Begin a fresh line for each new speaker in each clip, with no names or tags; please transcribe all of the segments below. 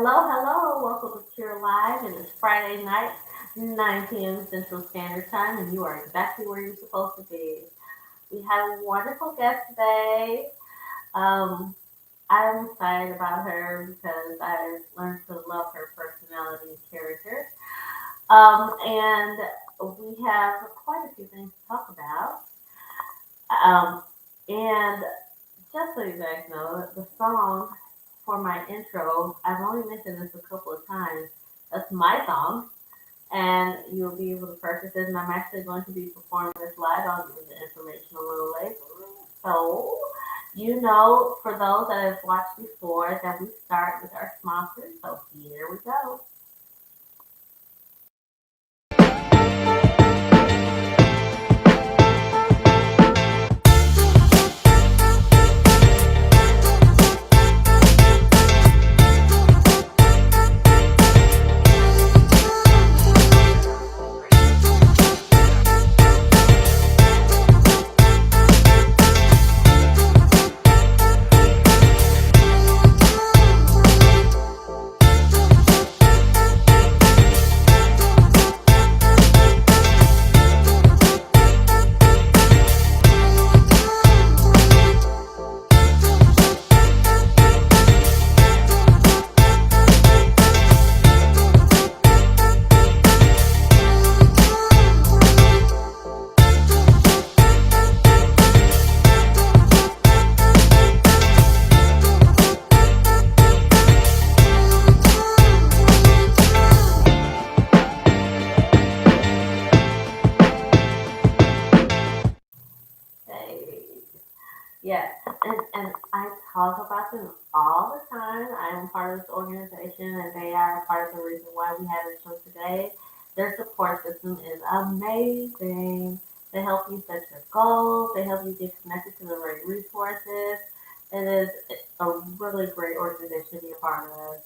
Hello, hello. Welcome to Pure Live. It is Friday night, 9 p.m. Central Standard Time, and you are exactly where you're supposed to be. We have a wonderful guest today. Um, I'm excited about her because I've learned to love her personality and character. And we have quite a few things to talk about. Um, and just so you guys know, the song for my intro, I've only mentioned this a couple of times. That's my song, and you'll be able to purchase it. And I'm actually going to be performing this live. I'll give you the information a little later. So, for those that have watched before, that we start with our sponsors. So here we go. Hey. Yes, and I talk about them all the time. I am part of this organization, and they are part of the reason why we have this show today. Their support system is amazing. They help you set your goals. They help you get connected to the right resources. It is a really great organization to be a part of.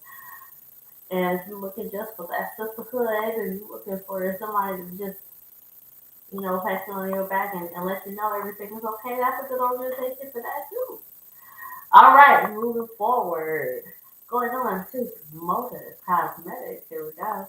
And if you're looking just for that sisterhood, and you're looking for somebody to just pat you on your back and let you know everything is okay, that's a good organization for that too. All right, moving forward. Going on to Motive Cosmetics. Here we go.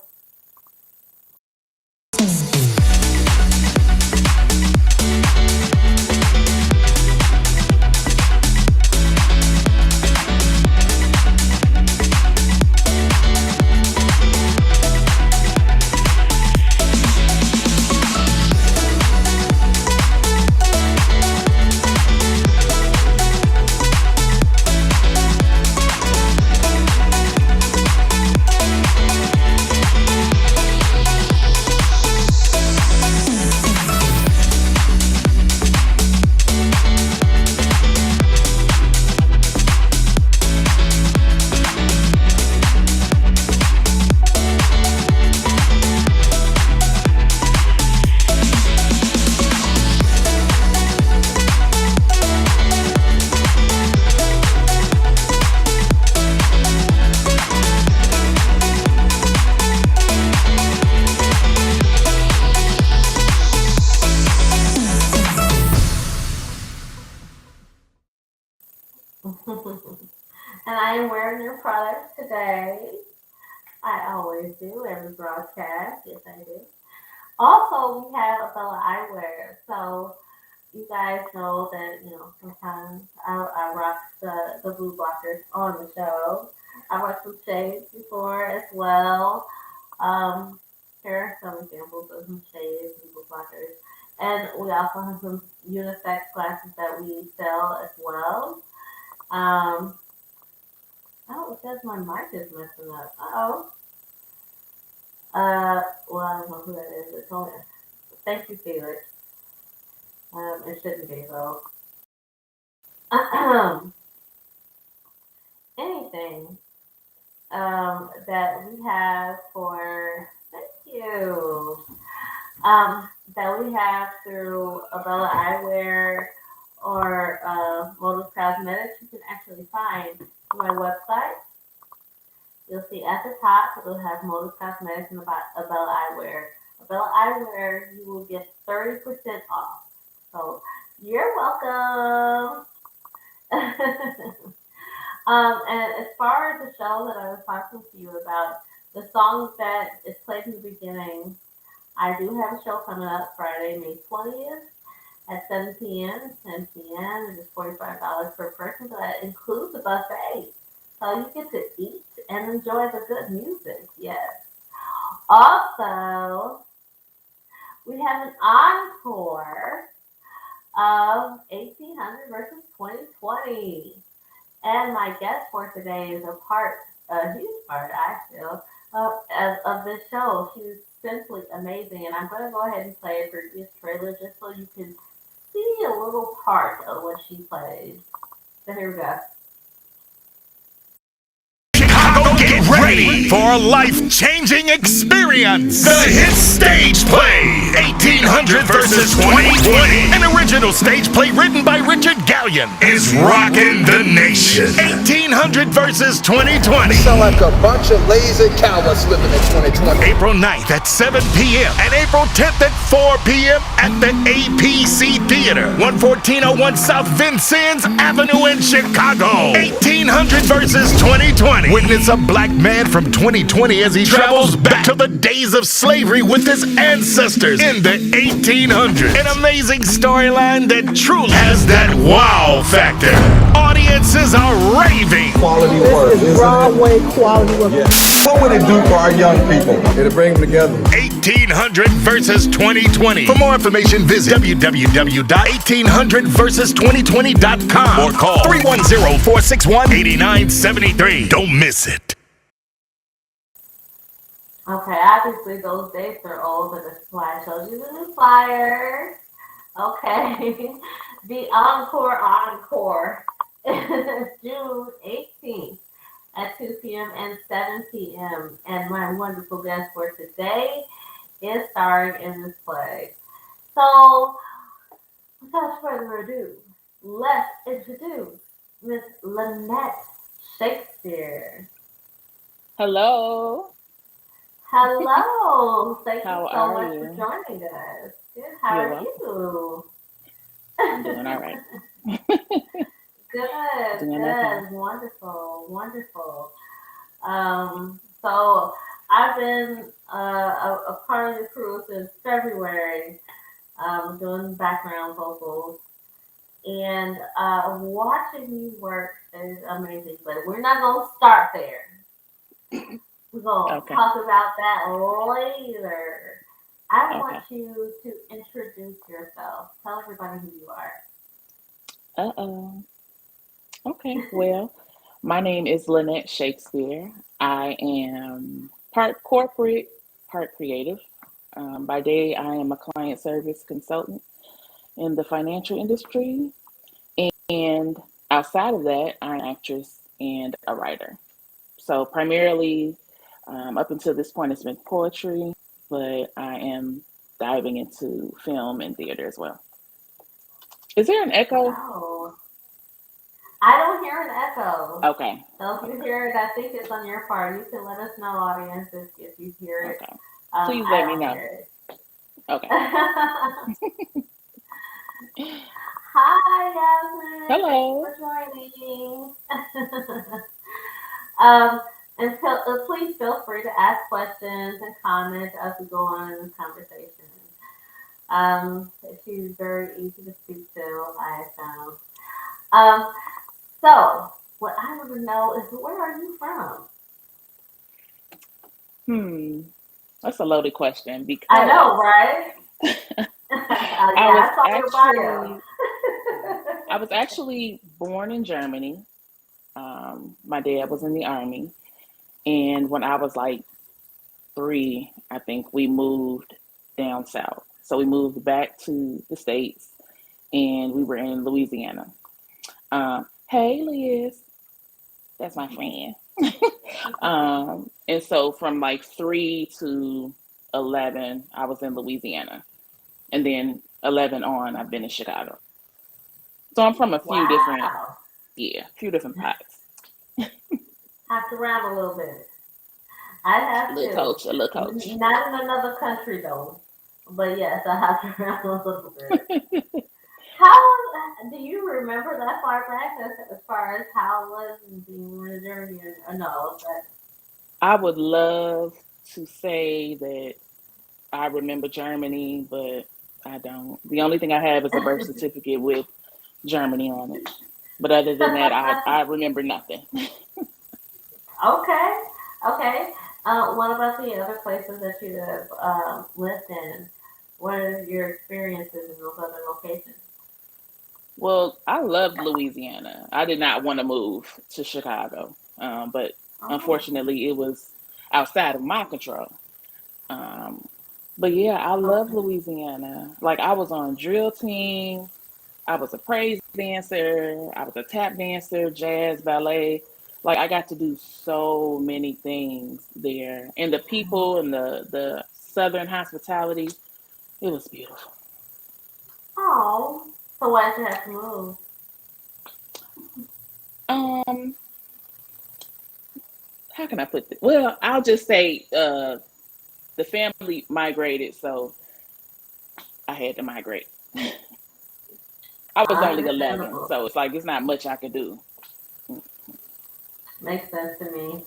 And I am wearing their products today. I always do, every broadcast. Yes, I do. Also, we have Abella Eyewear. So, you guys know that, sometimes I rock the blue blockers on the show. I rocked some shades before as well. Um, Here are some examples of some shades and blue blockers. And we also have some unisex glasses that we sell as well. Um, oh, it says my mic is messing up. Oh. Well, I don't know who that is. It's only, thank you, Felix. It shouldn't be though. Anything that we have for, thank you, that we have through Abella Eyewear or Modus Cosmetics, you can actually find on my website. You'll see at the top, it'll have Modus Cosmetics and about Abella Eyewear. Abella Eyewear, you will get 30% off. So you're welcome. And as far as the show that I was talking to you about, the song that is played in the beginning, I do have a show coming up Friday, May 20th at 7 p.m. 10 p.m. It is $45 per person, but that includes a buffet. So you get to eat and enjoy the good music. Yes. Also, we have an encore of 1800 versus 2020. And my guest for today is a huge part, I feel, of this show. She's simply amazing. And I'm going to go ahead and play a previous trailer just so you can see a little part of what she played. So here we go.
Get ready for a life-changing experience. The hit stage play, 1800 versus 2020. An original stage play written by Richard Gallion is rocking the nation. 1800 versus 2020.
Sound like a bunch of lazy cowards living in 2020.
April 9th at 7 p.m. and April 10th at 4 p.m. at the APC Theater, 11401 South Vincennes Avenue in Chicago. 1800 versus 2020. Witness a black man from 2020 as he travels back to the days of slavery with his ancestors in the 1800s. An amazing storyline that truly has that wow factor. Audiences are raving.
Quality work.
This is Broadway quality work.
Yeah. What would it do for our young people? It'll bring them together.
1800 versus 2020. For more information, visit www.1800versus2020.com or call 310-461-8973. Don't miss it.
Okay, obviously those dates are old, but this is why I showed you the new flyer. Okay, the encore is June 18th at 2 p.m. and 7 p.m. And my wonderful guest for today is starring in this play. So, without further ado, let's introduce Miss Lynette Shakespeare.
Hello.
Hello. Thank you
How
so
are
much for
you?
joining us. Good. How
You're
are
welcome.
you?
I'm doing all right.
Good,
Doing okay.
good, wonderful, wonderful. So I've been a part of the crew since February, doing background vocals, and watching you work is amazing. But we're not gonna start there. We're gonna
Okay.
talk about that later. I want
Okay.
you to introduce yourself. Tell everybody who you are.
Uh-oh. Okay. Well, my name is Lynette Shakespeare. I am part corporate, part creative. By day, I am a client service consultant in the financial industry. And outside of that, I'm an actress and a writer. So primarily, up until this point, it's been poetry, but I am diving into film and theater as well. Is there an echo?
Wow. I don't hear an echo.
Okay.
So if you
Okay.
hear it, I think it's on your part. You can let us know, audience, if you hear it.
Okay. Please
I
let me
don't
know.
hear it.
Okay.
Hi, Yasmin. Thank you
Hello.
for joining. um, please feel free to ask questions and comments as we go on in this conversation. She's very easy to speak to, I have found. Um, so, what I want to know is where are you from?
Hmm. That's a loaded question
I
because
know, right?
I
Yeah,
was
I saw your bio.
actually I was actually born in Germany. My dad was in the army, and when I was like 3, I think we moved down south. So we moved back to the States and we were in Louisiana. Hey, Liz, that's my friend. And so from like 3 to 11, I was in Louisiana. And then 11 on, I've been in Chicago. So I'm from a few different,
Wow.
yeah, few different pots.
Hopped around a little bit. I
A
have
little
too.
coach, a little coach.
Not in another country though. But yes, I hopped around a little bit. How Do you remember that far back as far as how it was and do you remember the journey or no? But
I would love to say that I remember Germany, but I don't. The only thing I have is a birth certificate with Germany on it. But other than that, I remember nothing.
okay, okay. What about the other places that you have lived in? What are your experiences in those other locations?
Well, I loved Louisiana. I did not want to move to Chicago, but
Oh,
unfortunately, it was outside of my control. Um, but yeah, I love
okay.
Louisiana. Like I was on drill team. I was a praise dancer. I was a tap dancer, jazz, ballet. Like I got to do so many things there, and the people and the southern hospitality. It was beautiful.
Oh, so why did you have to move?
Um, how can I put this? Well, I'll just say the family migrated, so I had to migrate. I was only 11,
Understandable.
so it's like it's not much I could do.
Makes sense to me.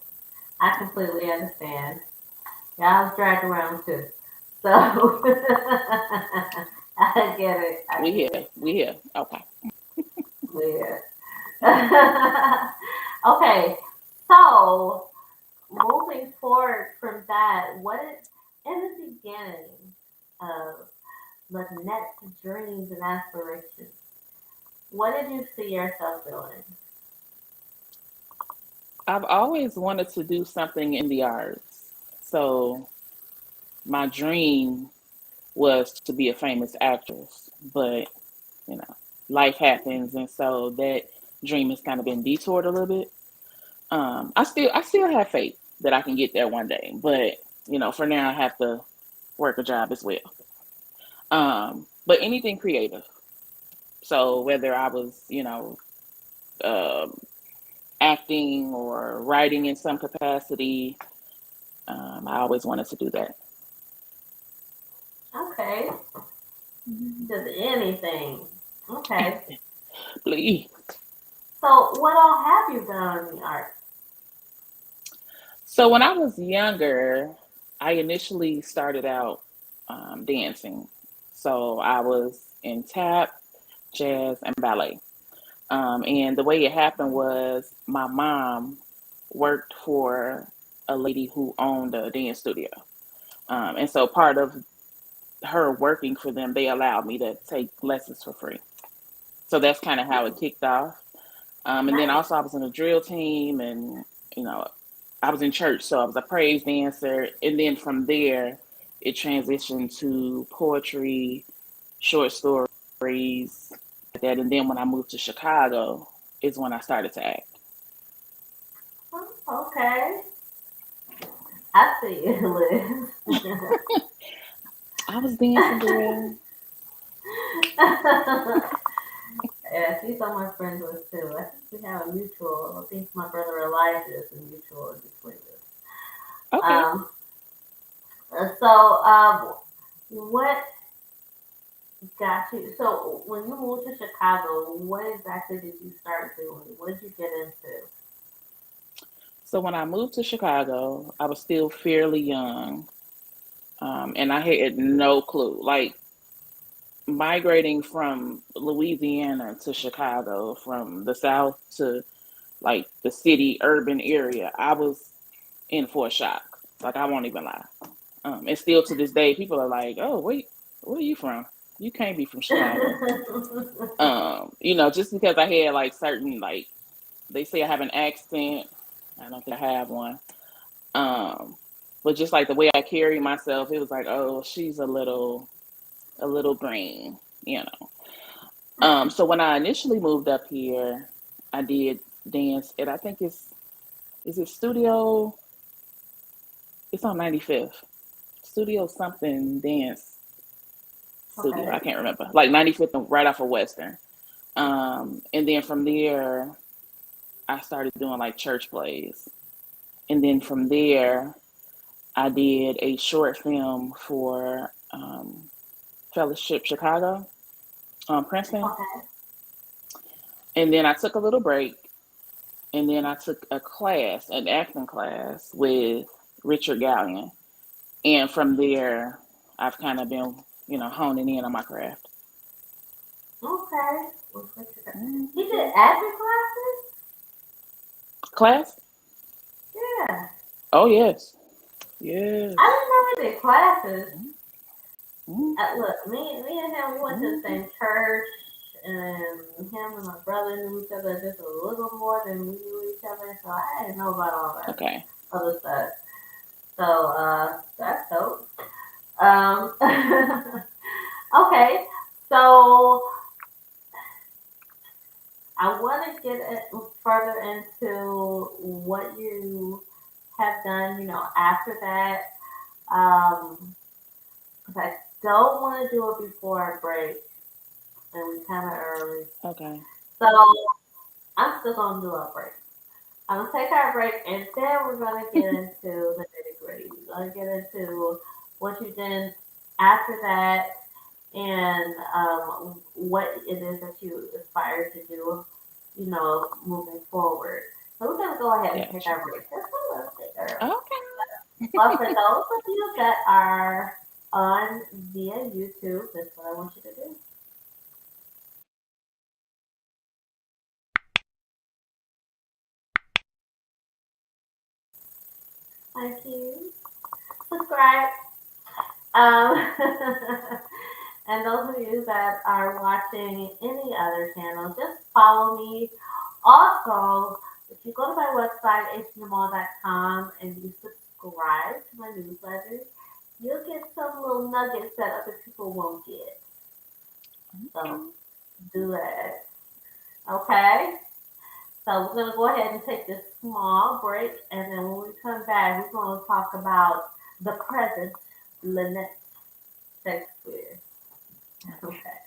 I completely understand. Yeah, I was dragged around too. So I get it. I
We
get
here,
it.
we here. Okay.
Yeah. Okay. So moving forward from that, what is in the beginning of Lynette's dreams and aspirations? What did you see yourself doing?
I've always wanted to do something in the arts, so my dream was to be a famous actress, but you know, life happens, and so that dream has kind of been detoured a little bit. I still have faith that I can get there one day, but for now, I have to work a job as well. But anything creative. So whether I was, um, acting or writing in some capacity, I always wanted to do that.
Okay. Just anything. Okay.
Please.
So what all have you done in the arts?
So when I was younger, I initially started out dancing. So I was in tap, jazz, and ballet. And the way it happened was my mom worked for a lady who owned a dance studio. And so part of her working for them, they allowed me to take lessons for free. So that's kind of how it kicked off. And then
Nice.
also I was in a drill team, and you know I was in church, so I was a praise dancer. And then from there, it transitioned to poetry, short stories, like that. And then when I moved to Chicago, is when I started to act.
Oh, okay. I see you, Liz.
I was dancing, girl.
Yeah, she's on my friend list too. I think we have a mutual. I think my brother Elijah is a mutual in between us.
Okay.
Um, so, what got you? So, when you moved to Chicago, what exactly did you start doing? What did you get into?
So when I moved to Chicago, I was still fairly young, and I had no clue. Like migrating from Louisiana to Chicago, from the South to like the city urban area, I was in for a shock. Like I won't even lie. And still to this day, people are like, "Oh, wait, where are you from? You can't be from Chicago." Just because I had like certain like they say I have an accent. I don't think I have one. Um, but just like the way I carry myself, it was like, oh, she's a little green, you know. So when I initially moved up here, I did dance at I think is it Studio? It's on 95th. Studio something dance studio.
Okay.
I can't remember. Like 95th and right off of Western. And then from there, I started doing like church plays. And then from there, I did a short film for Fellowship Chicago, Princeton.
Okay.
And then I took a little break, and then I took a class, an acting class with Richard Gallion. And from there, I've kind of been, honing in on my craft.
Okay. He
Hmm.
did acting classes?
Class?
Yeah.
Oh, yes.
I
Yes.
didn't know he did classes.
Mhm.
Look, me and him, we went to the
Mhm.
same church, and him and my brother knew each other just a little more than we knew each other, so I didn't know about all that
Okay.
other stuff. So, that's dope. Um, okay, so I want to get further into what you have done, after that. Um, 'Cause I don't want to do it before our break, and we kind of early.
Okay.
So I'm still gonna do our break. I'm gonna take our break, and then we're gonna get into the nitty gritty. We're gonna get into what you did after that, and what it is that you aspire to do, moving forward. So we're gonna go ahead and take
Gotcha.
our break just a little bit early.
Okay.
But for those of you that are on via YouTube, that's what I want you to do. Thank you. Subscribe. Um, and those of you that are watching any other channel, just follow me. Also, if you go to my website, hnmall.com, and you subscribe to my newsletter, you'll get some little nuggets that other people won't get. So
Okay.
do that. Okay? So we're going to go ahead and take this small break, and then when we come back, we're going to talk about the present Lynette Shakespeare. Okay.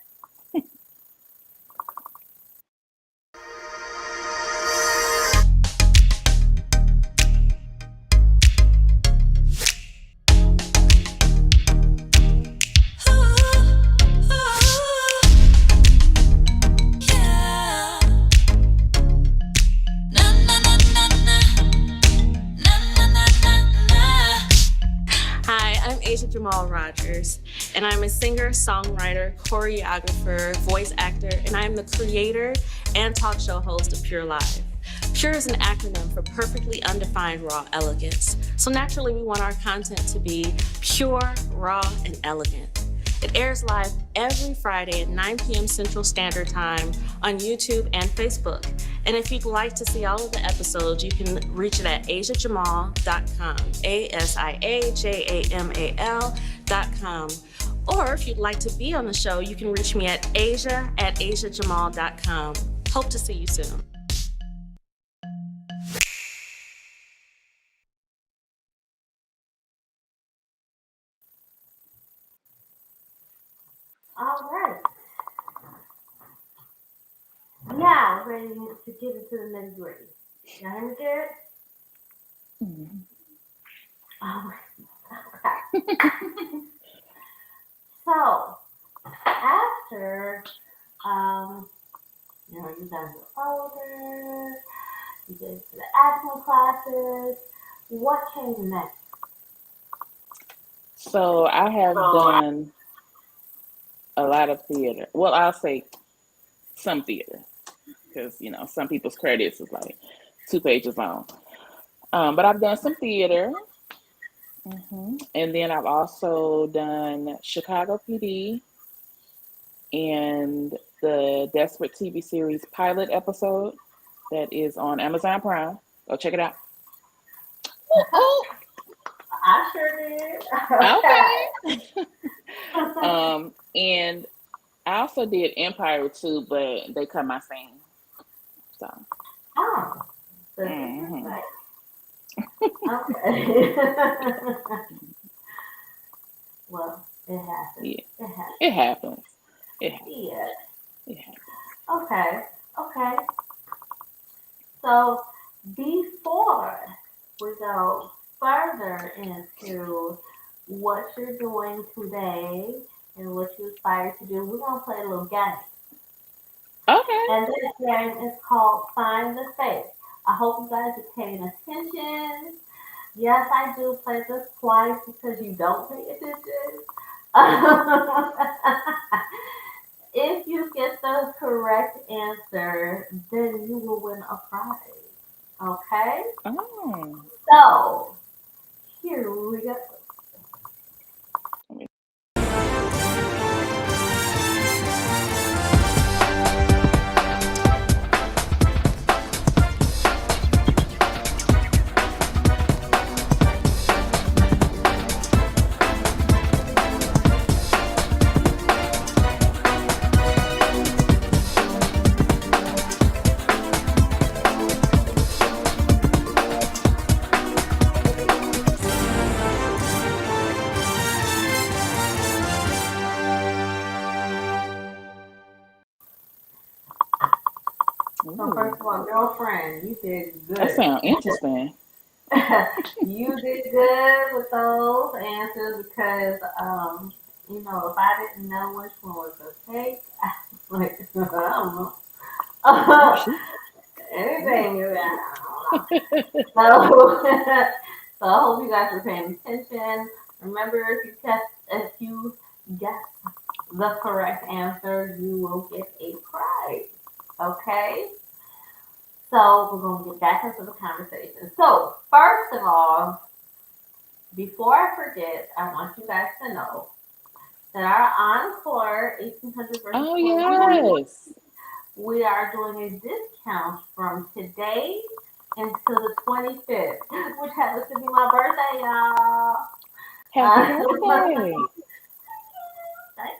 Hi, I'm Asia Jamal Rogers, and I'm a singer, songwriter, choreographer, voice actor, and I'm the creator and talk show host of Pure Live. Pure is an acronym for perfectly undefined raw elegance. So naturally, we want our content to be pure, raw, and elegant. It airs live every Friday at 9 p.m. Central Standard Time on YouTube and Facebook. And if you'd like to see all of the episodes, you can reach it at asiajamal.com, ASIAJAMAL.com. Or if you'd like to be on the show, you can reach me at asia@asiajamal.com. Hope to see you soon.
All right. Now, ready to get into the nitty gritty. Y'all hear me good?
Mhm.
All right. So, after, um, you guys are older, you get to the acting classes, what came next?
So I have done a lot of theater. Well, I'll say some theater because some people's credits is like 2 pages long. But I've done some theater, and then I've also done Chicago PD and the Desperate TV series pilot episode that is on Amazon Prime. Go check it out. Ooh, ooh.
I sure did.
Okay.
Okay.
And I also did Empire too, but they cut my scene. So,
Oh, this is
hmm
right. Okay. Well, it happens.
yeah,
It
it
happens.
happens. It happens.
Yeah.
It happens.
Okay. Okay. So before we go further into what you're doing today and what you aspire to do, we're gonna play a little game.
Okay.
And this game is called Find the Face. I hope you guys are paying attention. Yes, I do play this twice because you don't pay attention. If you get the correct answer, then you will win a prize. Okay?
Oh.
So, here we go. So,
Ooh.
first of all, girlfriend, you did
That
good.
sounds interesting.
You did good with those answers because, if I didn't know which one was a cake, I was like, I
Oh
don't know.
shoot. Ooh.
Anything, I don't know. So, so I hope you guys are paying attention. Remember, if you guess the correct answer, you will get a prize. Okay? So we're gonna get back into the conversation. So first of all, before I forget, I want you guys to know that our encore 1800 versus
Oh
2020,
yes.
we are doing a discount from today until the 25th, which happens to be my birthday, y'all.
Happy birthday.
Thank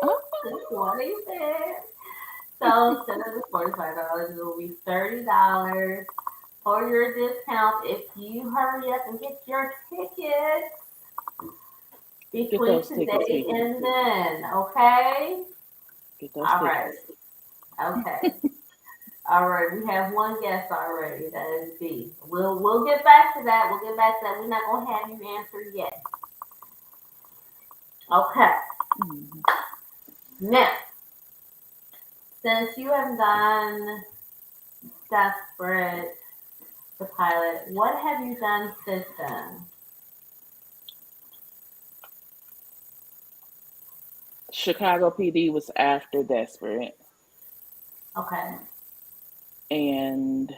you. The
Oh.
25th. So instead of the $45, it will be $30 for your discount if you hurry up and get your tickets
Get
between
those tickets,
today
people.
and then. Okay.
Get those
All right.
tickets.
Okay. All right. We have one guest already. That is B. We'll get back to that. We'll get back to that. We're not gonna have you answer yet. Okay.
Mhm.
Now, since you have done Desperate, the pilot, what have you done since then?
Chicago PD was after Desperate,
Okay.
and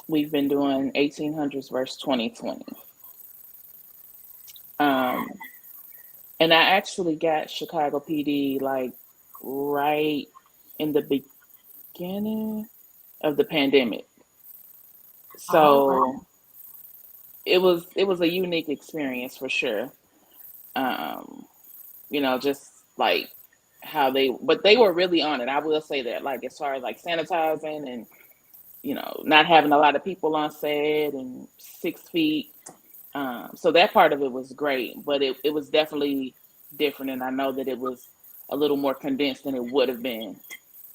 we've been doing 1800s versus 2020. Um, and I actually got Chicago PD like right in the beginning of the pandemic.
Oh, well.
So it was a unique experience for sure. Um, just like how but they were really on it. I will say that, like as far as like sanitizing and not having a lot of people on set and 6 feet. So that part of it was great, but it was definitely different, and I know that it was a little more condensed than it would have been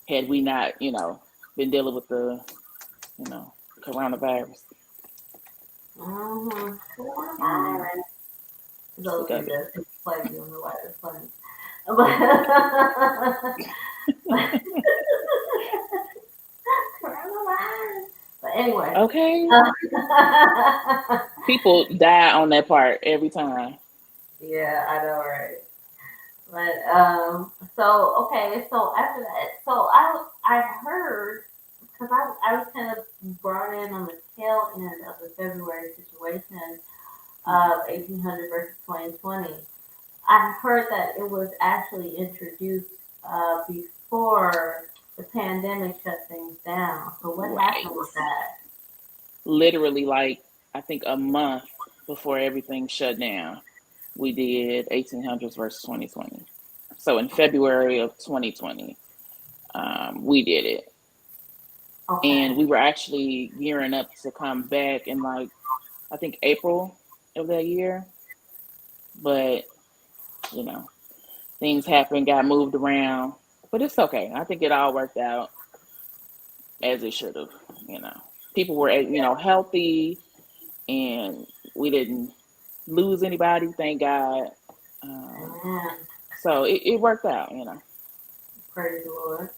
had we not, been dealing with the, you know, coronavirus.
Mm-hmm.
Mm,
Coronavirus.
sick
Those of
of
you
it.
that play, you know why it's funny. Coronavirus. But anyway.
Okay.
uh,
People die on that part every time.
yeah, I know, right? So okay, so after that, so I heard because I was kind of brought in on the tail end of the February situation
Mhm.
of 1800 versus 2020. I heard that it was actually introduced before the pandemic shut things down. So what happened
Right.
with that?
Literally, like, I think a month before everything shut down, we did 1800s versus 2020. So in February of 2020, we did it. And
Okay.
we were actually gearing up to come back in, like, I think April of that year. But, you know, things happened, got moved around. But it's okay. I think it all worked out as it should have, you know. People were, healthy, and we didn't lose anybody, thank God. Um,
Amen.
so it worked out.
Praise the Lord.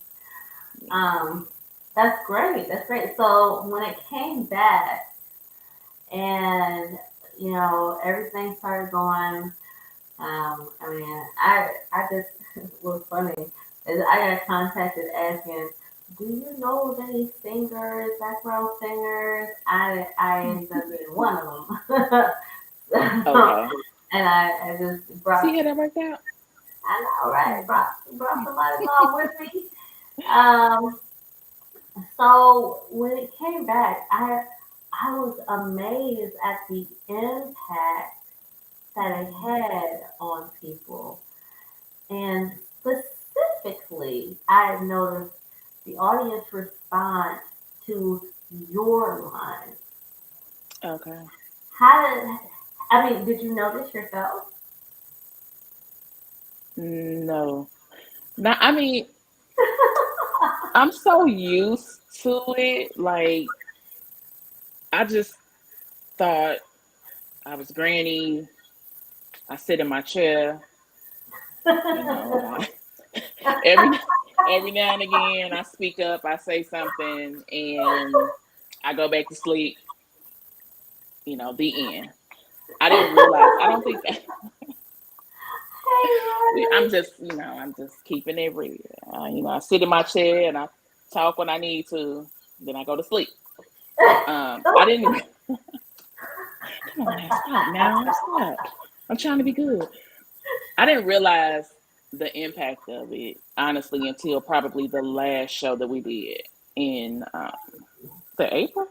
Yeah.
Um, that's great. That's great. So when it came back and everything started going, I mean, I just was funny. Is I got contacted asking, "Do you know of any singers, background singers?" I ended up being one of them.
Okay.
And I just
See
brought,
how that worked out?
I know, right?
Mhm.
Brought somebody along with me. Um, so when it came back, I was amazed at the impact that it had on people. And specifically, I noticed the audience response to your line.
Okay.
How did, I mean, did you notice yourself?
No. Now, I mean, I'm so used to it. Like, I just thought I was granny. I sit in my chair, you know, every every now and again I speak up, I say something, and I go back to sleep, the end. I didn't realize, I don't think that
Hey,
I'm
Rodney.
just, I'm just keeping it real. I sit in my chair and I talk when I need to, then I go to sleep. I didn't, come on now, stop now, stop. I'm trying to be good. I didn't realize the impact of it, honestly, until probably the last show that we did in the April?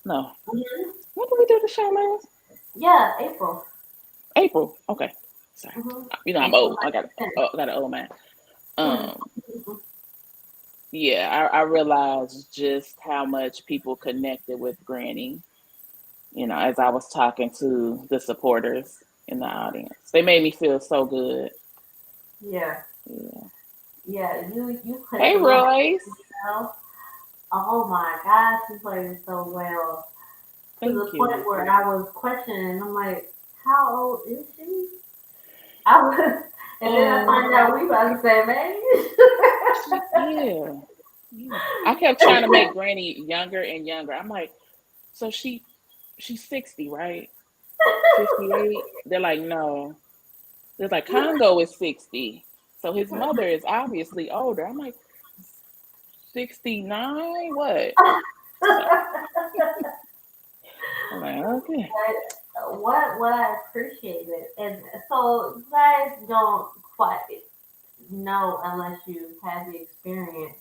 No.
Mhm.
When did we do the show last?
Yeah, April.
April. Okay. Sorry.
Mm-hmm.
I'm
April
old. I got an old man.
10th.
Um, yeah, I realized just how much people connected with Granny, as I was talking to the supporters in the audience. They made me feel so good.
Yeah,
Yeah.
yeah. You played
Hey,
so well.
Royce.
Oh my gosh, you played it so well to the
Thank
point
you.
where I was questioning. I'm like, how old is she? I was, and then I
Um,
find out we about the same age.
yeah. Yeah. I kept trying to make Granny younger and younger. I'm like, so she's 60, right? 58. They're like, no. They're like, Congo is 60. So his mother is obviously older. I'm like, 69? What? So I'm like, okay.
What I appreciated, and so you guys don't quite know unless you have the experience.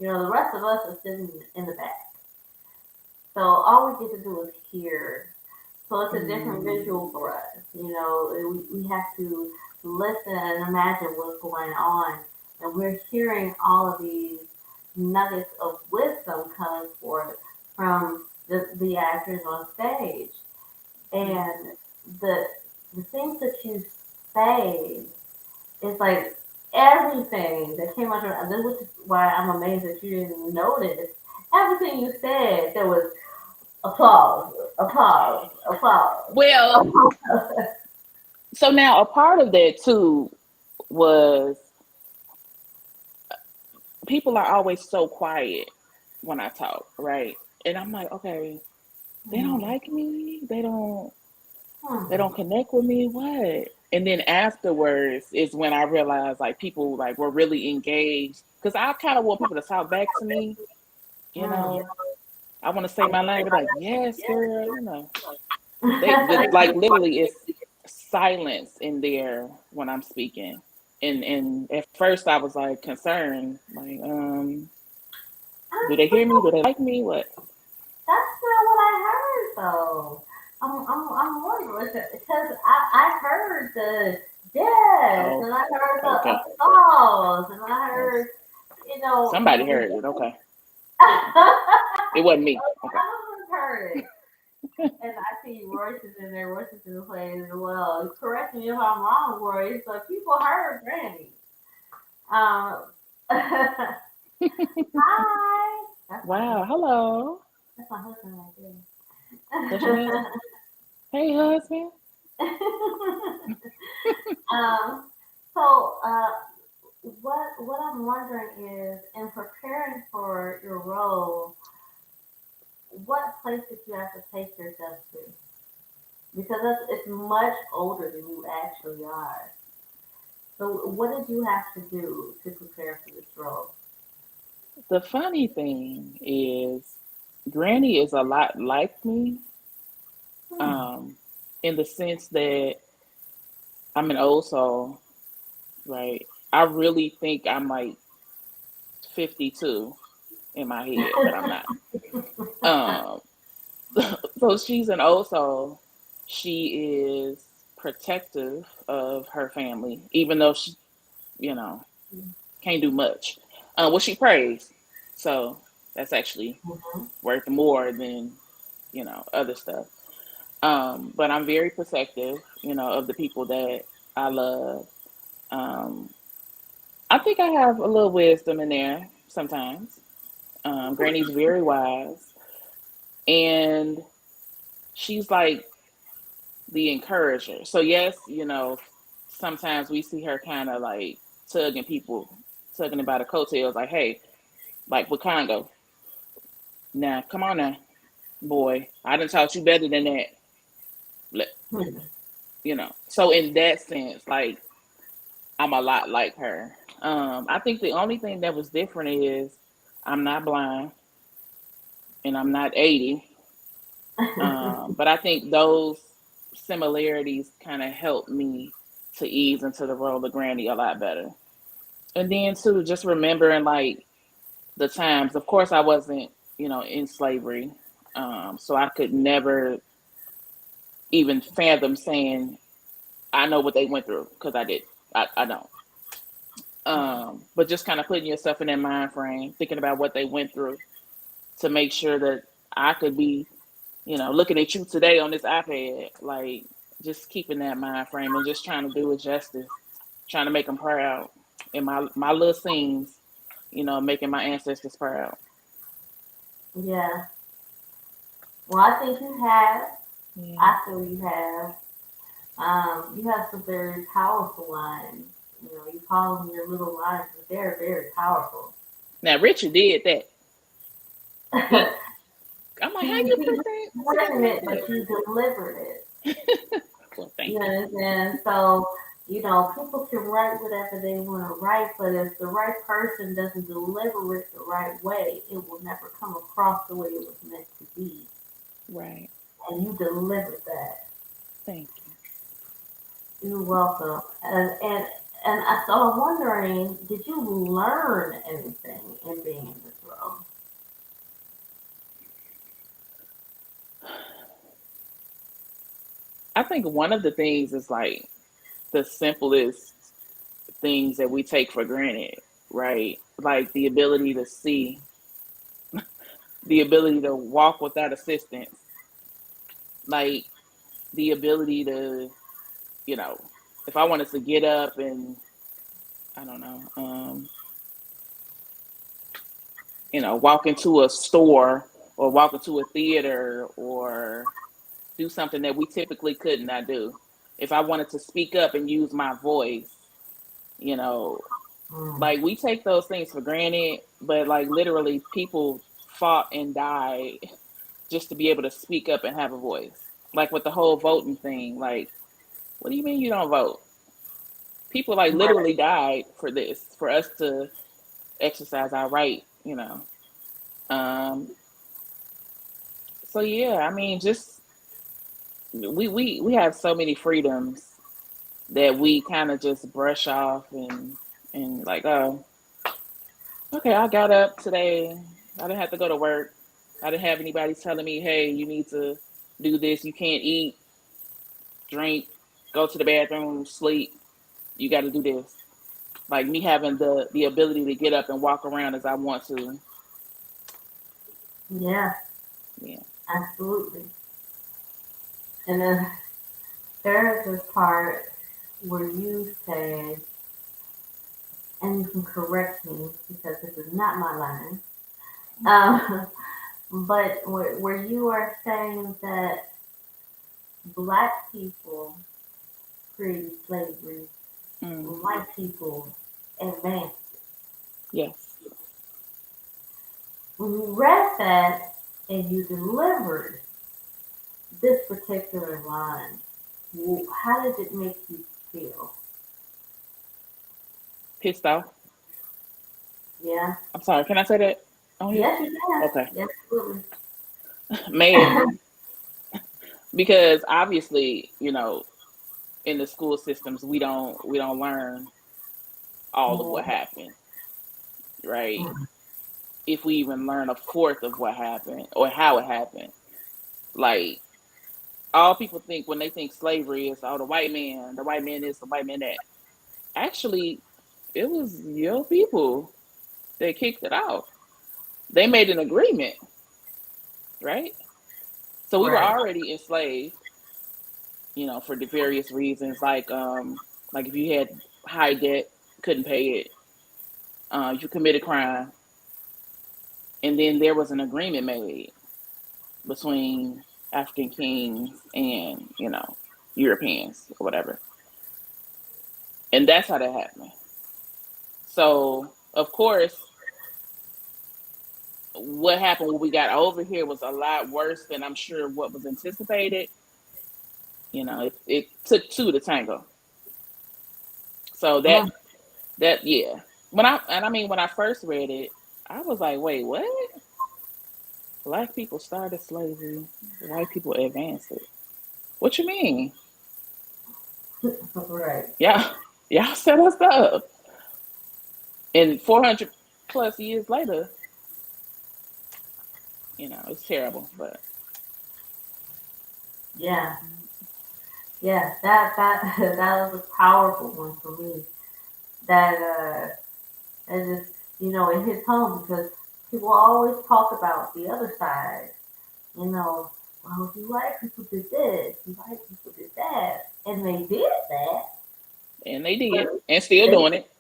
The rest of us are sitting in the back, so all we get to do is hear. So it's a different
Mm,
visual for us. We have to listen and imagine what's going on, and we're hearing all of these nuggets of wisdom coming forth from the actors on stage.
mm.
And the the things that you say is like everything that came out of this, which is why I'm amazed that you didn't notice. Everything you said, there was applause, applause, applause.
Well, so now a part of that too was people are always so quiet when I talk, right? And I'm like, okay, they don't
Hmm.
like me. They don't
Hmm.
connect with me. What? And then afterwards is when I realized like people like were really engaged because I kind of want people to talk back to me. You
Hmm.
know, I want to say my line. They're like, yes, girl. Like literally it's silence in there when I'm speaking. And at first I was like concerned, like, do they hear me? Do they like me? What?
That's not what I heard though. I'm wondering because I heard the yes
Oh,
and I heard the
okay.
applause and I
Oh,
heard the
somebody heard it. Okay. Okay. It wasn't me. Okay.
I heard it. And I see Royce is in there. Royce is in the play as well. Correct me if I'm wrong, Royce. But people heard Granny. Um, hi. That's my
Wow.
husband.
Hello.
That's my husband right
That's your husband? Hey, husband.
there. um, so what I'm wondering is, in preparing for your role, what place did you have to take yourself to? Because it's much older than you actually are. So what did you have to do to prepare for this role?
The funny thing is, Granny is a lot like me,
Hmm.
um, in the sense that I'm an old soul, right? I really think I'm like 52 in my head, but I'm not. Um, so she's an old soul. She is protective of her family, even though she, you know, can't do much. Well, she prays, so that's actually
Mhm.
worth more than other stuff. But I'm very protective, of the people that I love. Um, I think I have a little wisdom in there sometimes. Granny's very wise, and she's like the encourager. So yes, sometimes we see her kind of like tugging people, tugging about the coattails, like, hey, like with Congo. Now, come on now, boy. I done taught you better than that. Let- So in that sense, like I'm a lot like her. I think the only thing that was different is I'm not blind and I'm not 80. But I think those similarities kind of helped me to ease into the role of Granny a lot better. And then too, just remembering like the times. Of course, I wasn't, in slavery, so I could never even fathom saying I know what they went through because I did. I don't. But just kind of putting yourself in that mind frame, thinking about what they went through to make sure that I could be, looking at you today on this iPad, like just keeping that mind frame and just trying to do it justice, trying to make them proud. And my little scenes, making my ancestors proud.
Yeah. Well, I think you have.
Yeah.
I feel you have. You have some very powerful lines. You call them your little lines, but they're very powerful.
Now Richard did that. He, I'm like, how
He
you put that together
written
like
it,
that?
but you delivered it.
Well,
You
thank you.
know what I'm saying? So, people can write whatever they want to write, but if the right person doesn't deliver it the right way, it will never come across the way it was meant to be.
Right.
And you delivered that.
Thank you.
You're welcome. So I'm wondering, did you learn anything in being in this role?
I think one of the things is like the simplest things that we take for granted, right? Like the ability to see, the ability to walk without assistance, like the ability to, you know, if I wanted to get up and I don't know, walk into a store or walk into a theater or do something that we typically could not do. If I wanted to speak up and use my voice, you know,
Mm,
like we take those things for granted, but like literally people fought and died just to be able to speak up and have a voice. Like with the whole voting thing, like, what do you mean you don't vote? People like
right.
literally died for this, for us to exercise our right, Um, so yeah, I mean, just we have so many freedoms that we kind of just brush off and like, oh, okay, I got up today. I didn't have to go to work. I didn't have anybody telling me, hey, you need to do this. You can't eat, drink, go to the bathroom, sleep. You got to do this. Like me having the ability to get up and walk around as I want to.
Yeah,
Yeah.
absolutely. And then there's this part where you say, and you can correct me because this is not my line, um, but where you are saying that black people created slavery,
Mm.
white people advanced.
Yes.
When you read that and you delivered this particular line, how did it make you feel?
Pissed off.
Yeah.
I'm sorry. Can I say that on here?
Yes, you can.
Okay.
Yes, absolutely.
Mad. Because obviously, in the school systems, we don't learn all of what
Mm,
happened, right?
mm,
If we even learn a fourth of what happened or how it happened. Like, all people think when they think slavery is, oh, the white man is, the white man that. Actually, it was your people that kicked it out. They made an agreement, right? So we were
right.
already enslaved, for the various reasons, like if you had high debt, couldn't pay it, you committed crime, and then there was an agreement made between African kings and Europeans or whatever, and that's how that happened. So of course, what happened when we got over here was a lot worse than I'm sure what was anticipated. It took two to tango. So
Mm,
that yeah. When I first read it, I was like, wait, what? Black people started slavery, white people advanced it. What you mean?
right.
Yeah, y'all set us up. And 400 plus years later, it's terrible. But
Yeah. Yeah. That that was a powerful one for me. That and just it hits home because people always talk about the other side. You know, well, the white people did this, the white people did that, and they did that,
and they did,
but
and still
they
doing it.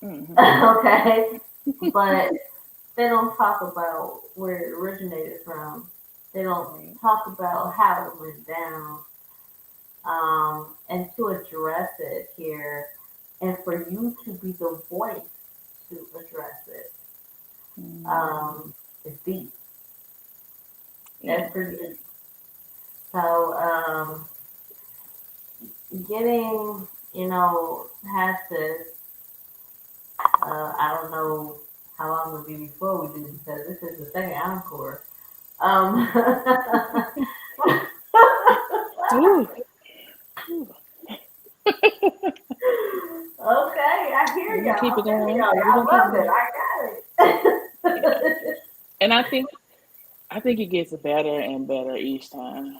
Hmm.
okay, but they don't talk about where it originated from. They don't
Right.
talk about how it went down, and to address it here, and for you to be the voice to address it,
Hmm.
um, is deep.
Yeah.
That's pretty deep. So, getting, past this, I don't know how long it'll be before we do because this is the second encore. Okay,
Ooh, ooh.
I hear
We're gonna keep
y'all.
it
Okay,
going.
y'all.
We're
I
gonna keep it
love it.
going.
I got
Yeah.
it.
And I think it gets better and better each time,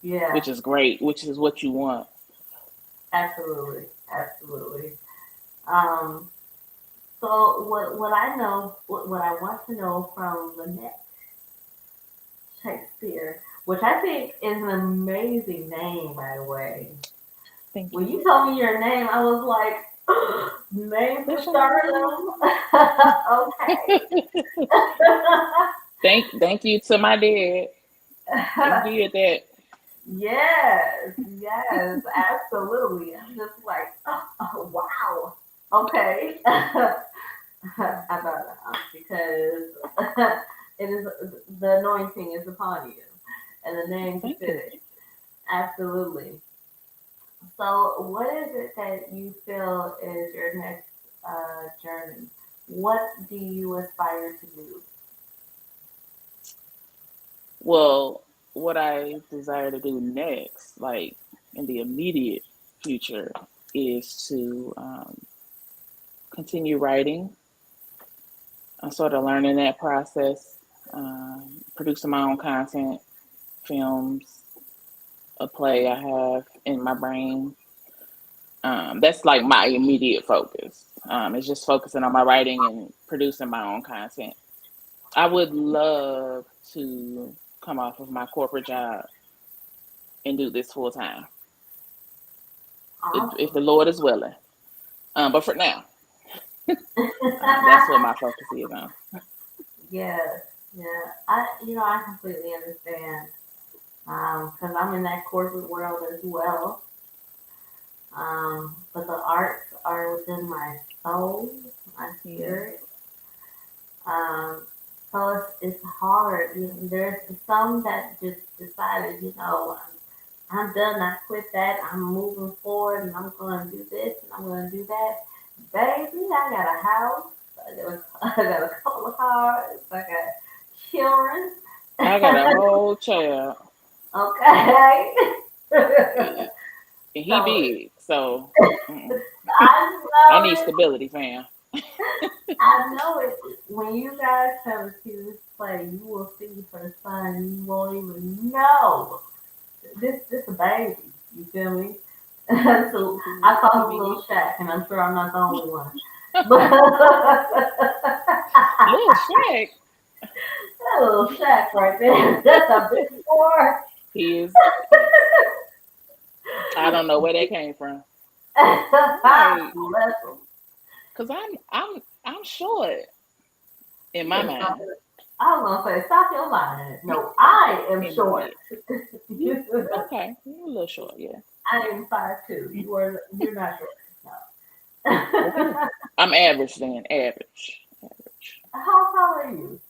Yeah,
which is great, which is what you want.
absolutely, absolutely. Um, so what I know, what I want to know from Lynette Shakespeare, which I think is an amazing name, by the way.
Thank
When
you.
you told me your name, I was like, name for
That's all
stardom.
Thank you to my dad. He
Okay.
did that.
Yes, yes, absolutely. I'm just like, oh, wow. Okay. About that because it is the anointing is upon you and the name to
Thank
fit
you.
it. Absolutely. So, what is it that you feel is your next journey? What do you aspire to do?
Well, what I desire to do next, like in the immediate future, is to continue writing. I'm sort of learning that process, producing my own content, films, a play I have in my brain. That's like my immediate focus. It's just focusing on my writing and producing my own content. I would love to come off of my corporate job and do this full time, if
Awesome.
the Lord is willing. But for now, that's what my focus is on.
Yes, yeah. I completely understand. Because I'm in that corporate world as well. But the arts are within my soul, my
Yeah.
spirit. Um, so it's hard. There's some that just decided, I'm done. I quit that. I'm moving forward, and I'm going to do this, and I'm going to do that. Baby, I got a house. I got a couple of cars. I got children.
I got a whole child.
Okay.
And he
So
big, so mm-mm.
I
I
know
need
it.
stability, fam.
I know it. When you guys come to see this play, you will see for the son. You won't even know this a baby. You feel me? So I call him Little Shaq, and I'm sure I'm not the only one. But
Little Shaq,
that little Shaq right there, that's a big boy.
he is. Yes. I don't know where that came from. Like,
Bless him.
cause I'm short in my
Yeah, stop
mind.
it. I was gonna say, stop your lying. No, I am
In my
short.
head, you okay? You're a little short, yeah.
I am 5'2". You're not short.
Okay,
No.
I'm average then. Average.
How tall are you?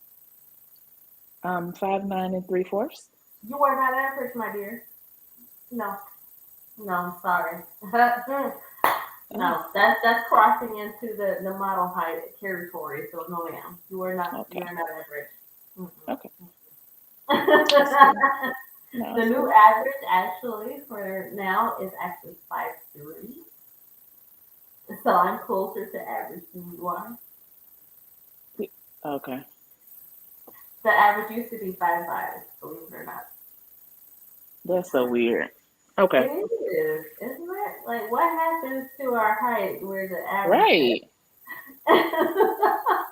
5'9 3/4".
You are not average, my dear. No, no, I'm sorry.
Oh,
No, that's crossing into the model height territory. So no, ma'am, you
okay,
are not average.
okay, that's cool.
Mm-mm.
No,
The
that's
new
cool.
average actually for now is actually 5'3". So I'm closer to average than you are.
Okay,
The average used to be 5'5", believe it or not.
that's so weird.
It
Okay,
is, isn't it? Like, what happens to our height where the average
right,
height?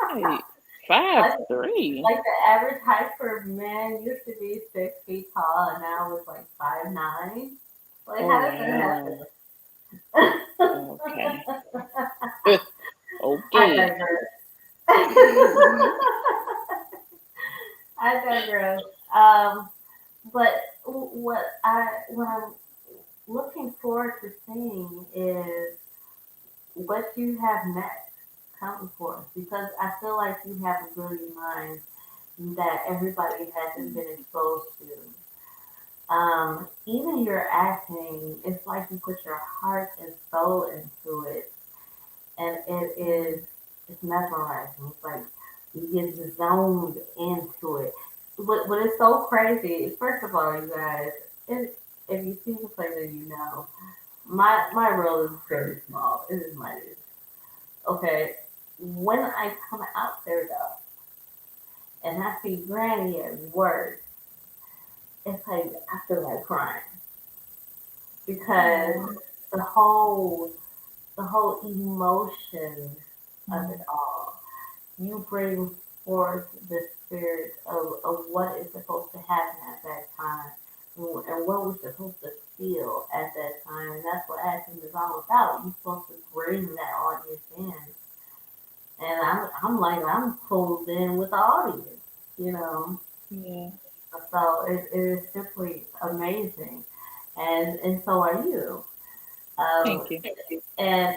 right. five
like,
three.
like the average height for men used to be 6 feet tall, and now it's like 5'9". Like,
Oh
how does that happen?
wow. Okay.
I
Okay.
digress.
Hmm.
I digress. Um, but what I'm looking forward to seeing is what you have next coming for us, because I feel like you have a brilliant mind that everybody hasn't been exposed to. Even your acting, it's like you put your heart and soul into it, and it's mesmerizing. It's like you get zoned into it. What is so crazy is, first of all, you guys, if you see the play, then you know my role is very small. It is minute. Okay, when I come out there though, and I see Granny at work, it's like I feel like crying because
Oh.
the whole the whole emotion of it
Mm.
all. You bring forth the spirit of what is supposed to happen at that time, and what we're supposed to feel at that time. And that's what acting is all about. You're supposed to bring that audience in. And I'm like, I'm pulled in with the audience, you know.
Yeah.
So it is simply amazing. And so are you. Um,
Thank you.
and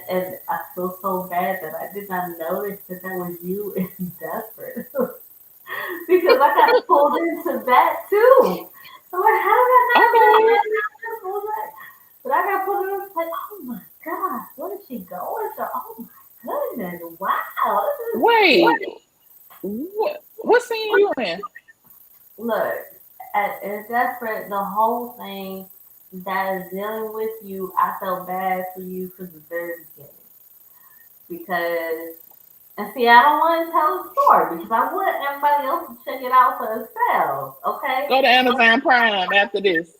I feel so bad that I did not notice that that was you in Desperate. Because I got pulled into that too. I'm like, how did I not
Okay.
realize this was that? But I got pulled in, like, oh my gosh, what is she going through? Oh my goodness, wow, this is
Wait. What scene you in?
look, at Desperate, the whole thing that is dealing with you, I felt bad for you from the very beginning. Because, and see, I don't want to tell the story because I want everybody else to check it out for themselves, okay?
Go to Amazon Prime after this.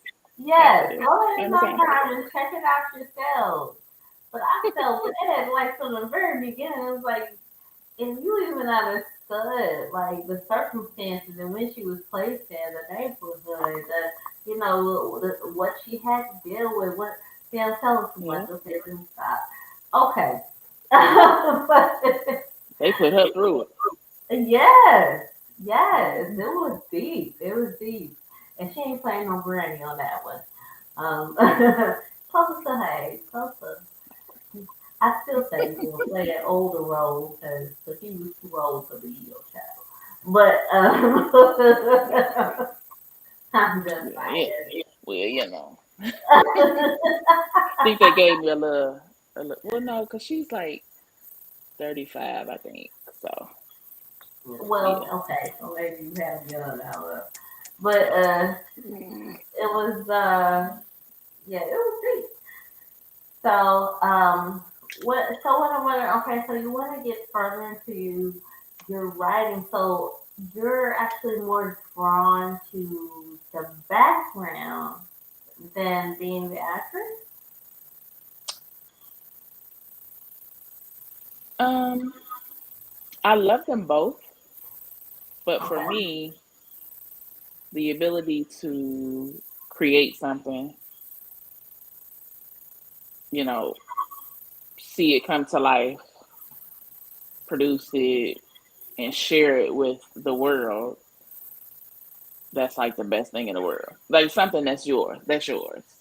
After
Yes,
this.
go ahead and
Amazon Prime.
and check it out yourselves. But I felt bad, like from the very beginning. It was like, if you even understood like the circumstances in which she was placed in, the neighborhood, what she had to deal with, what see, I'm telling too
Yeah.
much. Okay, let me stop. Okay. But
They put her through it.
yes, yes, it was deep. It was deep. And she ain't playing no granny on that one. Um closer to Hayes, closer. I still say you will play an older role because he was too old to be your child. But I'm just
Yeah, yeah.
saying.
Well, think they gave me a little. Well, no, because she's like 35, I think. So
Well,
yeah.
okay, so maybe you have young now, but
Mm.
it was yeah, it was great. So what I wonder, okay, so you want to get further into your writing, so you're actually more drawn to the background than being the actress.
Um, I love them both, but for
Okay.
me, the ability to create something, you know, see it come to life, produce it, and share it with the world, that's like the best thing in the world. Like something that's yours,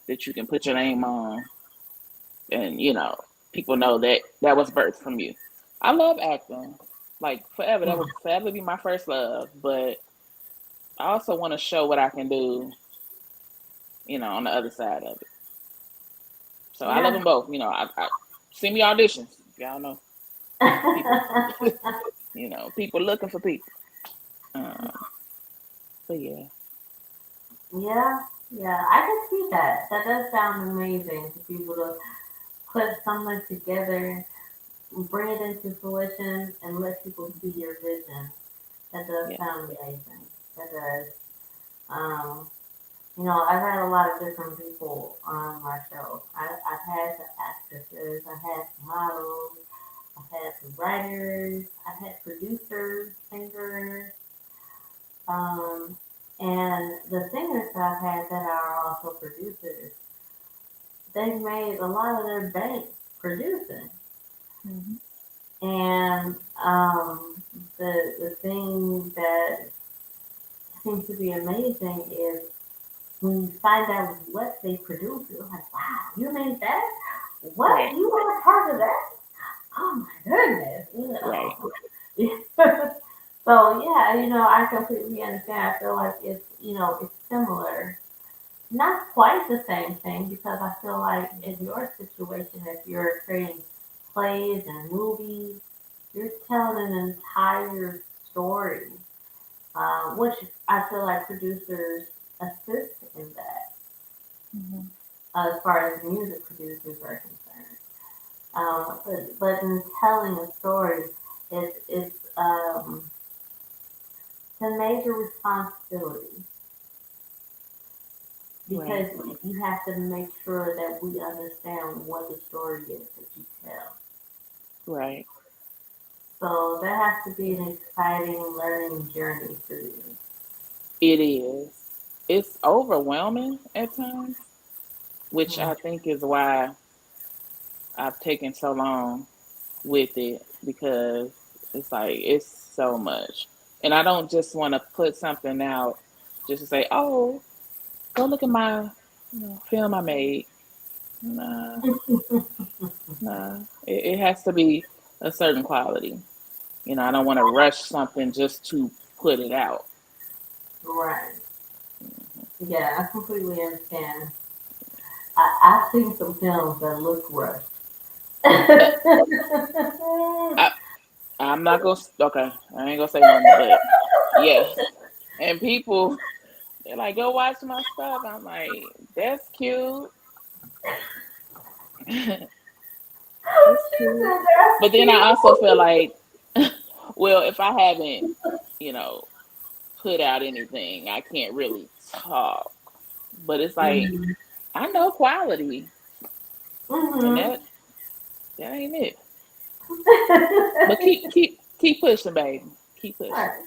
that you can put your name on, and people know that that was birthed from you. I love acting, like forever. That
Mm.
would forever be my first love, but I also want to show what I can do, on the other side of it. So I love
Yeah.
them both. I send me auditions. Y'all know people, people looking for people. Um, but yeah,
Yeah, yeah, I can see that. That does sound amazing to be able to put something together, bring it into fruition, and let people see your vision. That does
yeah,
sound amazing. That does. Um, I've had a lot of different people on my show. I've had the actresses, I've had the models, I've had the writers, I've had producers, singers, um, and the singers that I've had that are also producers. They've made a lot of their bank producing.
hmm,
And the thing that seems to be amazing is when you find out what they produce, you're like, wow, you made that? What?
right,
You were a part of that? Oh my goodness,
right,
So yeah, I completely understand. I feel like it's similar. Not quite the same thing because I feel like in your situation, if you're creating plays and movies, you're telling an entire story, which I feel like producers assist in that,
hmm,
as far as music producers are concerned. But in telling a story, it's a major responsibility because
right,
you have to make sure that we understand what the story is that you tell.
right.
So that has to be an exciting learning journey for you.
It is. It's overwhelming at times, which
Mm.
I think is why I've taken so long with it, because it's like it's so much. And I don't just want to put something out just to say, "Oh, go look at my, film I made." Nah, nah. It has to be a certain quality. I don't want to rush something just to put it out.
Right.
Mhm.
Yeah, I completely understand. I've seen some films that look rushed.
Uh, I, I'm not gonna. Okay, I ain't gonna say nothing, but yes. And people, they're like, "Go watch my stuff." I'm like, "That's cute." It's
She
cute.
said that's
But then I also feel
cute.
like, well, if I haven't, you know, put out anything, I can't really talk. But it's like
Mhm.
I know quality, and
Mhm.
that ain't it. But keep pushing, baby. Keep pushing.
Right.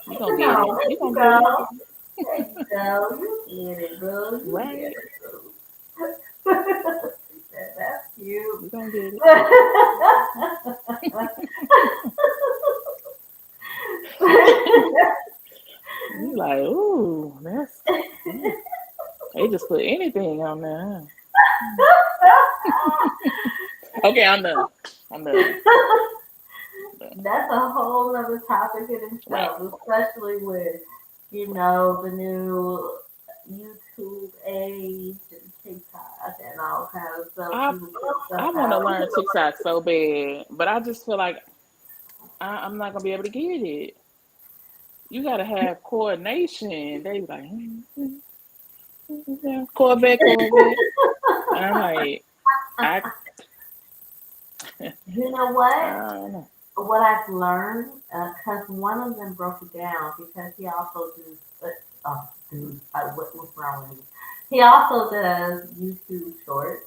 You gonna
Keeping
get
on.
it.
There
You
you
gonna get it.
go. There you go. You get it, boo. You get
Right.
it, boo. She said that's cute.
You gonna get it. You like, ooh, that's. Mm. They just put anything on there. Huh? Okay, I'm done. I'm done. Done.
That's a whole other topic in
Right.
itself, especially with, the new YouTube age and TikTok and all kinds of stuff.
I
People put stuff
I want to
out.
learn TikTok so bad, but I just feel like I'm not gonna be able to get it. You gotta have coordination. They be like, Corvette, Corvette. And I'm like, I,
You know
I
what?
don't know.
What I've learned, because one of them broke it down because he also what's wrong with me? He also does YouTube shorts.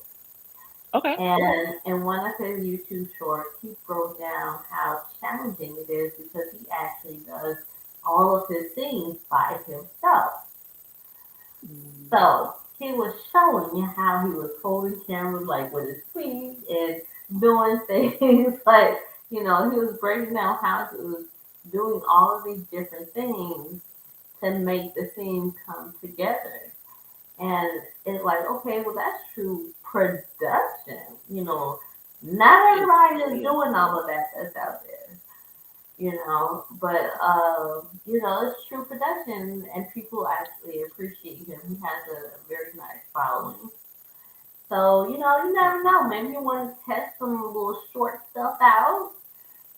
Okay.
And in one of his YouTube shorts, he broke down how challenging it is because he actually does all of his scenes by himself.
Mm.
So he was showing you how he was holding cameras like with his feet and doing things like, he was breaking down how he was doing all of these different things to make the scene come together. And it's like, okay, well, that's true production. Not
It's
everybody is
yeah.
doing all of that that's out there, but, it's true production and people actually appreciate him. He has a very nice following. So, you never know. Maybe you want to test some little short stuff out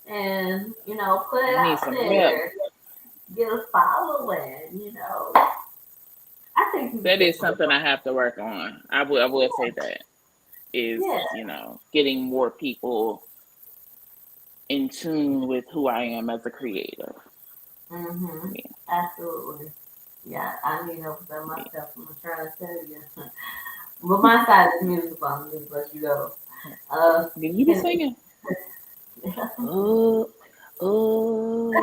and, put it
I need
out
some help.
there, get a following. I think he's
That is
good.
something I have to work on. I will say that is,
Yeah.
getting more people in tune with who I am as a creator.
Mm-hmm.
Yeah.
Absolutely. Yeah, I need help with that
Yeah.
myself. I'm trying to tell you. But my side is music. I'm just let you go. Uh,
Can you be
can
singing? Oh, oh.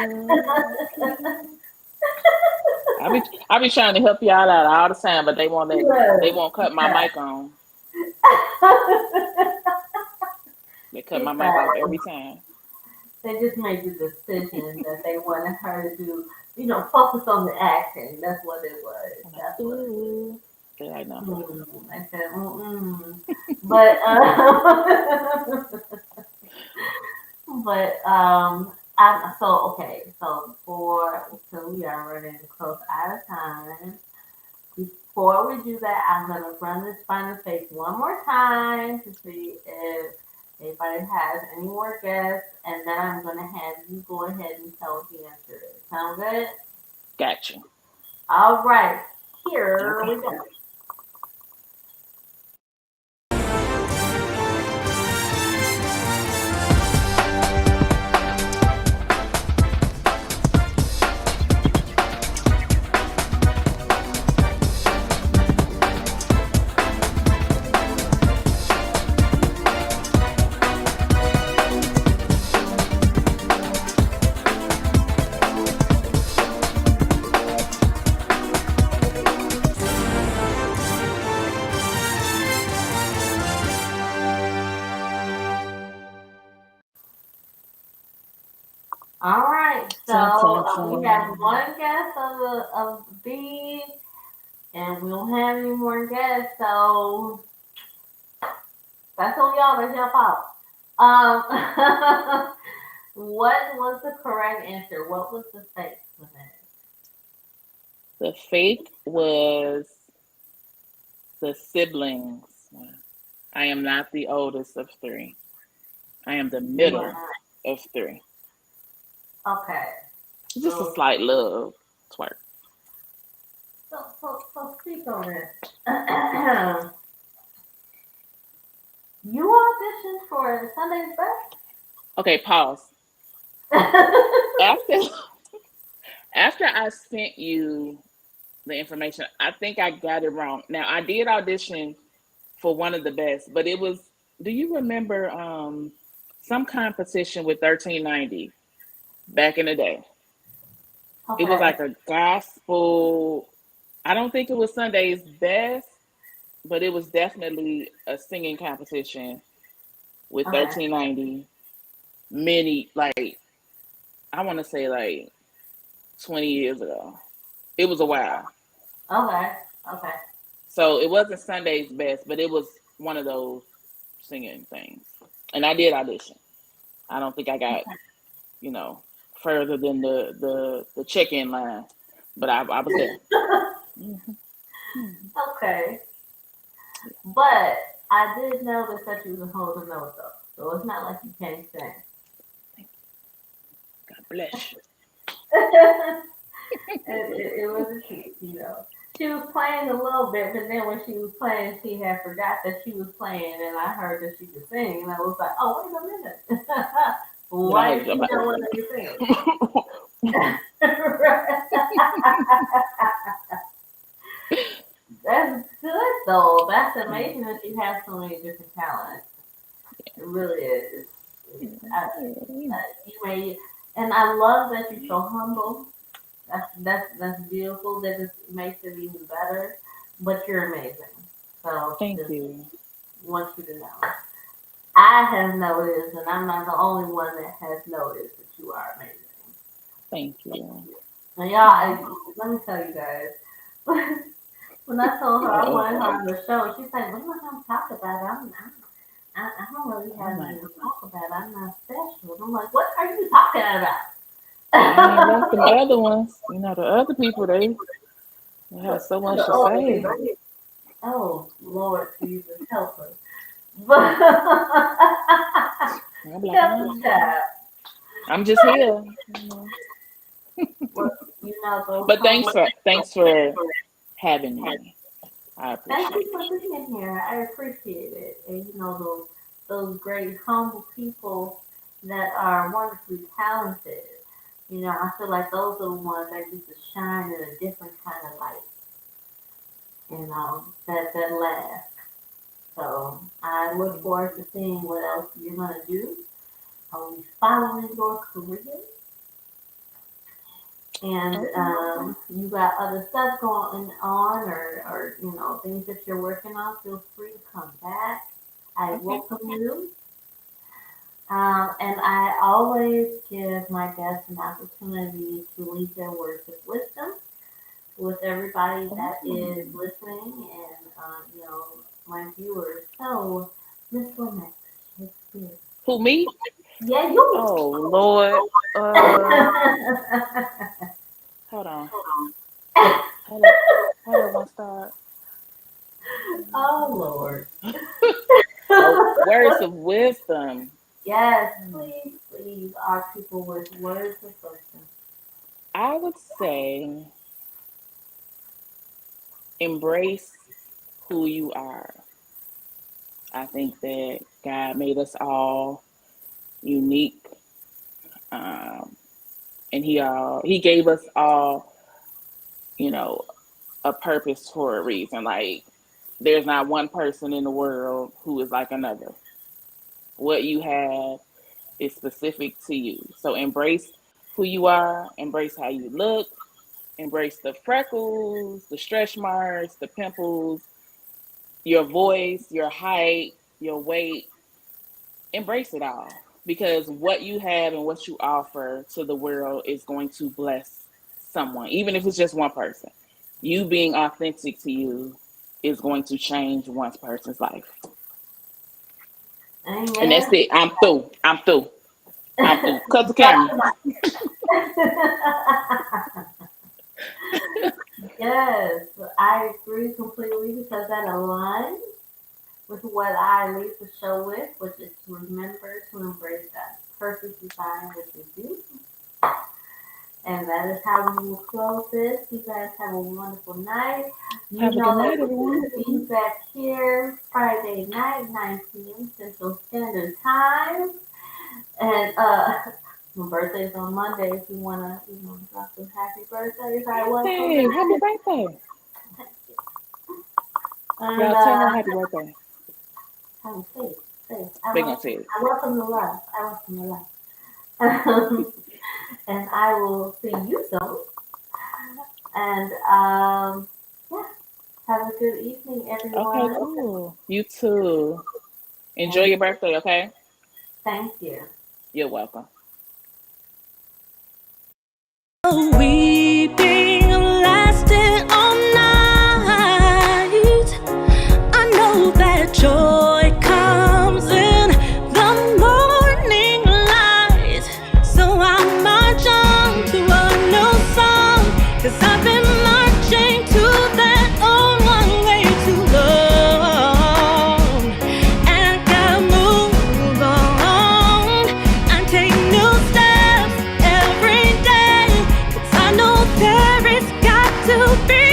I be trying to help y'all out all the time, but they
Look,
won't cut my mic on. They cut my mic off
exactly.
every time.
They just made the decision that they wanted her to do, focus on the acting. That's what it was.
I'm like,
That's what it is.
ooh. They're like, no.
I said, mm-mm. But, so okay. So we are running close out of time. Before we do that, I'm gonna run this final face one more time to see if anybody has any more guests, and then I'm gonna have you go ahead and tell what the answer is. Sound good?
Got you.
All right. Here
Okay.
we go. All right. So
Dun, dun,
we have
dun.
one guest of B, and we don't have any more guests. So that's all y'all. That's your fault. Um, what was the correct answer? What was the fake for that?
The fake was the siblings. I am not the oldest of three. I am the
You are
middle of three.
not. Okay.
Just a
So,
slight love twerk.
so speak on this. You auditioned for Sunday's
Okay, pause.
Best?
After after I sent you the information, I think I got it wrong. Now I did audition for one of the best, but it was. Do you remember some competition with 1390 back in the day? It was
Okay.
like a gospel. I don't think it was Sunday's best, but it was definitely a singing competition with
Okay.
1390. Many like I want to say like 20 years ago. It was a while.
Okay. Okay.
So it wasn't Sunday's best, but it was one of those singing things. And I did audition. I don't think I got, you know, further than the check-in line, but I was there. Mhm. Mhm.
Okay. But I did notice that you was holding notes though. So it's not like you can't sing.
God bless you.
It was a treat, you know. She was playing a little bit, but then when she was playing, she had forgot that she was playing, and I heard that she could sing, and I was like, "Oh, wait a minute,
But I
why
was
did she
about.
know what you sing?" That's good though. That's amazing that you have so many different talents. It really is. You may, and I love that you're so humble. That's beautiful. That just makes it even better. But you're amazing. So
Thank
just
you.
want you to know. I have noticed, and I'm not the only one that has noticed that you are amazing.
Thank you.
And y'all, let me tell you guys. When I told her I
Uh-oh.
wanted her on the show, she's like, "What am I going to talk about? I don't really
I'm
have
like,
nothing to talk about. I'm not special." And I'm like, "What are you talking
I ain't
about?"
like them other ones. You know, the other people, they have so much
The
to
older
say.
people. Oh, Lord Jesus, help us. But
I'm like,
help the child.
I'm just here. You know.
Well, those
But
humble.
thanks for having me. I
Thank
appreciate
you for being here. I appreciate it. And those great humble people that are wonderfully talented. I feel like those are the ones that get to shine in a different kind of light. That lasts. So I look
it.
forward to seeing what else you're gonna do. I'll be following your career. And
Okay.
you got other stuff going on, or things that you're working on, feel free to come back. I
Okay.
welcome you. And I always give my guests an opportunity to leave their words of wisdom with everybody that is
Oh.
listening and, my viewers. So, Miss Lynette, Shakespeare.
Who, me?
Yeah, you.
Oh Lord. Hold on. How do how do I want to start?
Oh, Lord.
Oh, words of wisdom.
Yes,
Hmm.
please, please, our people with words of wisdom.
I would say embrace who you are. I think that God made us all unique, um, and He gave us all, you know, a purpose for a reason. Like there's not one person in the world who is like another. What you have is specific to you. So embrace who you are, embrace how you look, embrace the freckles, the stretch marks, the pimples, your voice, your height, your weight. Embrace it all because what you have and what you offer to the world is going to bless someone, even if it's just one person. You being authentic to you is going to change one person's life. And that's
Amen.
it. I'm through. I'm through. I'm through. Cut the camera.
But- yes, I agree completely because that aligns with what I leave the show with, which is to remember to embrace that perfect design which is you. And that is how we will close this. You guys have a wonderful night. You
Have a good
know that
night,
we
everyone.
will be back here Friday night, 9 p.m. Central Standard Time. And my birthday's on Monday. If you wanna, drop some happy birthdays, I welcome
Birthday. Happy
that.
birthday.
And
Y'all tell her happy birthday.
I'm safe, safe. I
They gonna
welcome,
say it.
I welcome the love. I welcome the love. And I will see you soon. And yeah, have a good evening,
Okay,
everyone.
cool. You too. Enjoy
And
your birthday, okay?
thank you.
You're welcome.
Weeping lasted all night. I know that joy comes in the
to be